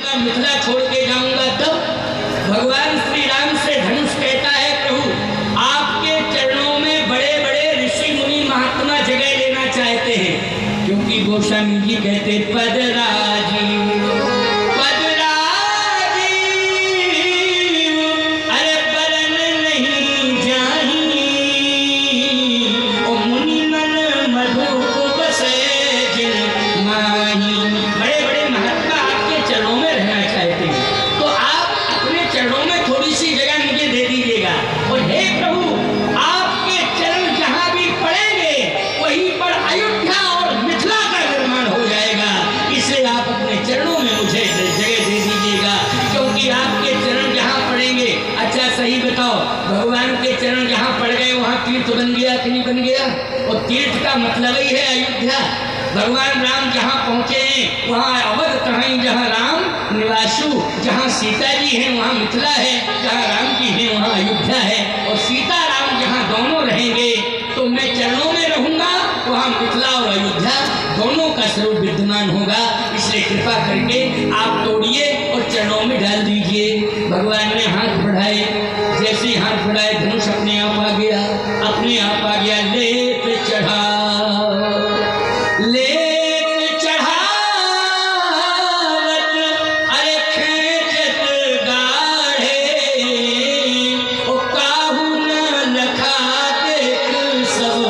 जाऊंगा, मिथिला छोड़ के जाऊंगा। तब भगवान श्री राम से धनुष कहता है, प्रभु आपके चरणों में बड़े बड़े ऋषि मुनि महात्मा जगह लेना चाहते हैं, क्योंकि गोस्वामी जी कहते पदराजी बन गया कि नहीं बन गया। और तीर्थ का मतलब ही है अयोध्या। भगवान राम जहाँ पहुँचे हैं वहाँ अवध कहीं, जहाँ राम निवासु, जहाँ सीता जी हैं वहाँ मिथिला है, जहाँ राम जी हैं वहाँ अयोध्या है। और सीता राम जहाँ दोनों रहेंगे तो मैं चरणों में रहूँगा, वहाँ मिथिला और अयोध्या दोनों का स्वरूप विद्यमान होगा। इसलिए कृपा करके आप तोड़िए और चरणों में डाल दीजिए। भगवान ने हाथ बढ़ाए, जैसे हाथ बढ़ाए धनुष अपने आप आ गया, अपने आप आ गया। लेत चढ़ा, लेत चढ़ावत अरे खेचत गाढ़े, ओ काहू न लखा देख सब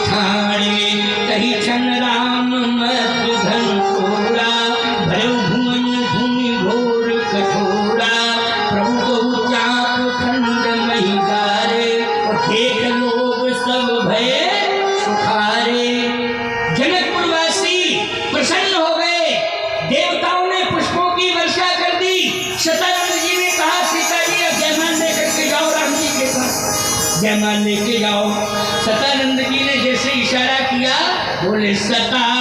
ठाणे, कही छन राम मत धन तोड़ा, भय भुवन भूमि घोर कठोरा, प्रभु बहु चाप खंड मही गारे, देख लोग सब भय सुखारे। जनकपुरवासी प्रसन्न हो गए, देवताओं ने पुष्पों की वर्षा कर दी। सतानंद जी ने कहा सीता जी अब जयमाल लेकर के जाओ राम जी के पास, जयमाल लेके जाओ। सतानंद जी ने जैसे इशारा किया बोले सतानंद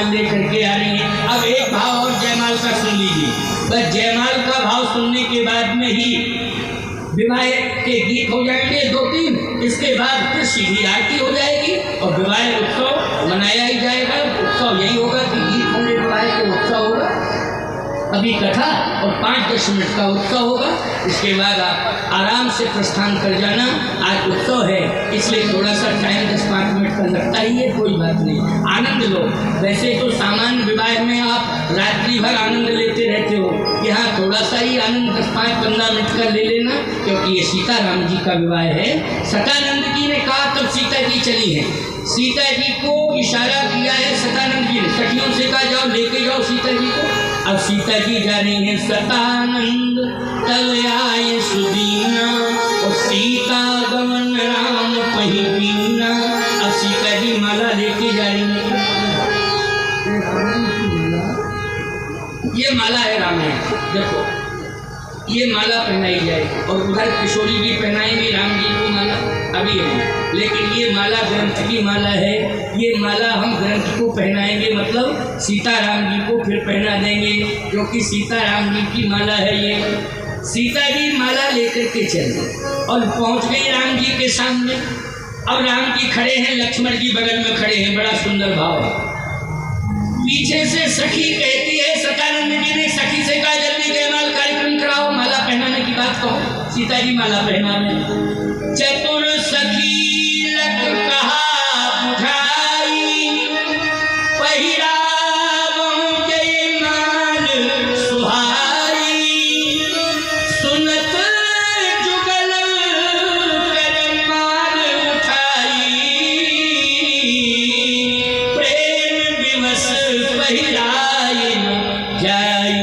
लेकर के आ रही है। अब एक भाव और जयमाल का सुन लीजिए। बस जयमाल का भाव सुनने के बाद में ही विवाह के गीत हो जाएंगे 2-3, इसके बाद फिर सीधी आरती हो जाएगी और विवाह उत्सव मनाया ही जाएगा। उत्सव यही होगा कि गीत होने विवाह के उत्सव होगा, अभी कथा और 5-10 मिनट का उत्सव होगा। इसके बाद आप आराम से प्रस्थान कर जाना। आज उत्सव है इसलिए थोड़ा सा टाइम 10-5 मिनट का लगता ही है, कोई बात नहीं, आनंद लो। वैसे तो सामान्य विवाह में आप रात्रि भर आनंद लेते रहते हो, यहाँ थोड़ा सा ही आनंद 10-15 मिनट का ले लेना, क्योंकि ये सीता राम जी का विवाह है। सतानंद जी ने कहा तब सीता जी चली हैं, सीता जी को इशारा किया है सतानंद जी ने, सखियों से कहा जाओ लेके जाओ सीता जी को। अब सीता जी जा रही हैं, सतानंद तब आए सुदीना, और सीता गमन राम पही बीना। अब सीता जी माला लेके जा रही हैं, ये माला है रामायण, देखो ये माला पहनाई जाएगी और उधर किशोरी जी पहनाएंगे राम जी को माला, अभी है। लेकिन ये माला ग्रंथ की माला है, ये माला हम ग्रंथ को पहनाएंगे, मतलब सीता राम जी को फिर पहना देंगे, क्योंकि सीता राम जी की माला है ये। सीता जी माला लेकर के चले और पहुंच गई राम जी के सामने। अब राम जी खड़े हैं, लक्ष्मण जी बगल में खड़े हैं, बड़ा सुंदर भाव है। पीछे से सखी कहती है, सतानंद जी ने सखी से कहा जल्दी जयमाल कार्यक्रम कराओ, माला पहनाने की बात कहो। सीता जी माला पहनाने, चतुर सखी लग कहा बुझाई, पहिरावो जयमाल सुहाई, सुनत जुगल कर माल उठाई, प्रेम विवश पहिराए न जाई।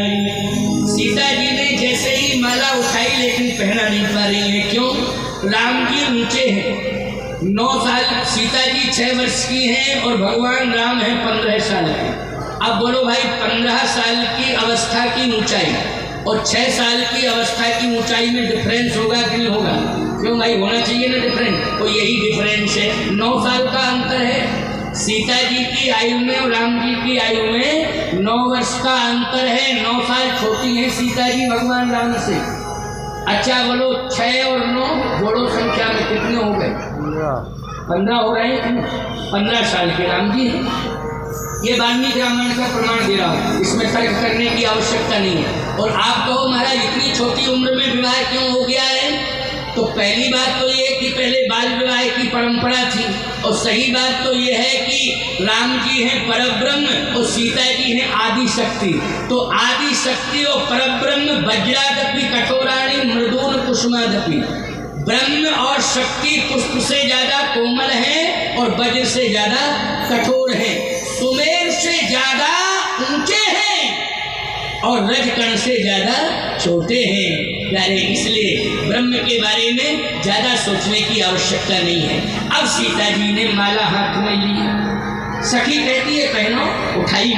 सीता जी ने जैसे ही माला उठाई लेकिन पहना नहीं पा रही है, क्यों? राम जी ऊंचे हैं, 9 साल, सीता जी 6 वर्ष की हैं और भगवान राम है 15 साल के। अब बोलो भाई 15 साल की अवस्था की ऊंचाई और 6 साल की अवस्था की ऊंचाई में डिफरेंस होगा कि नहीं होगा? क्यों भाई, होना चाहिए ना डिफरेंस, तो यही डिफरेंस है, 9 साल का अंतर है। सीता जी की आयु में और राम जी की आयु में 9 वर्ष का अंतर है। 9 साल छोटी हैं सीता जी भगवान राम से। अच्छा बोलो 6 और 9 जोड़ो संख्या में कितने हो गए? 15 हो रहे हैं। 15 साल के राम जी हैं। ये वाल्मीकि रामायण का प्रमाण दे रहा हूँ, इसमें तर्क करने की आवश्यकता नहीं है। और आप कहो महाराज इतनी छोटी उम्र में विवाह क्यों हो गया है? तो पहली बात तो ये कि पहले बाल विवाह की परंपरा थी, और सही बात तो ये है कि राम जी हैं परब्रह्म और सीता जी हैं आदि शक्ति। तो आदि शक्ति और परब्रह्म वज्रादपि कठोराणि मृदूल कुसुमादपि, ब्रह्म और शक्ति पुष्प से ज्यादा कोमल है और वज्र से ज्यादा कठोर है, सुमेर से ज्यादा ऊंचे हैं और रजकण से ज्यादा छोटे हैं। प्यारे इसलिए ब्रह्म के बारे में ज्यादा सोचने की आवश्यकता नहीं है। अब सीता जी ने माला हाथ में ली, सखी कहती है पहनो, उठाई